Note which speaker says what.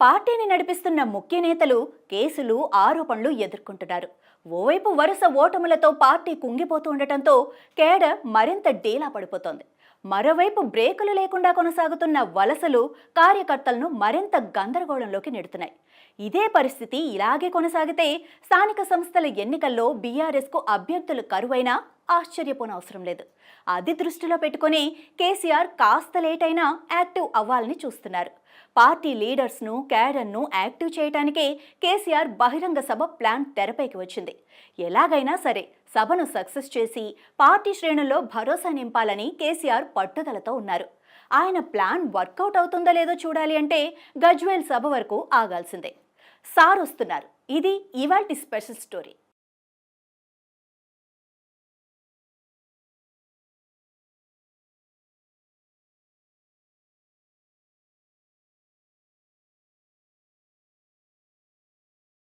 Speaker 1: పార్టీని నడిపిస్తున్న ముఖ్య నేతలు కేసులు ఆరోపణలు ఎదుర్కొంటున్నారు. ఓవైపు వరుస ఓటములతో పార్టీ కుంగిపోతుండటంతో కేడర్ మరింత డీలా పడిపోతోంది. మరోవైపు బ్రేకులు లేకుండా కొనసాగుతున్న వలసలు కార్యకర్తలను మరింత గందరగోళంలోకి నెడుతున్నాయి. ఇదే పరిస్థితి ఇలాగే కొనసాగితే స్థానిక సంస్థల ఎన్నికల్లో బీఆర్ఎస్కు అభ్యర్థులు కరువైనా ఆశ్చర్యపోనవసరం లేదు. అది దృష్టిలో పెట్టుకుని కేసీఆర్ కాస్త లేట్ అయినా యాక్టివ్ అవ్వాలని చూస్తున్నారు. పార్టీ లీడర్స్ను క్యాడర్ను యాక్టివ్ చేయడానికే కేసీఆర్ బహిరంగ సభ ప్లాన్ తెరపైకి వచ్చింది. ఎలాగైనా సరే సభను సక్సెస్ చేసి పార్టీ శ్రేణుల్లో భరోసా నింపాలని కేసీఆర్ పట్టుదలతో ఉన్నారు. ఆయన ప్లాన్ వర్కౌట్ అవుతుందో లేదో చూడాలి అంటే గజ్వేల్ సభ వరకు ఆగాల్సిందే. సార్ వస్తున్నారు. ఇది ఇవాల్టి స్పెషల్ స్టోరీ.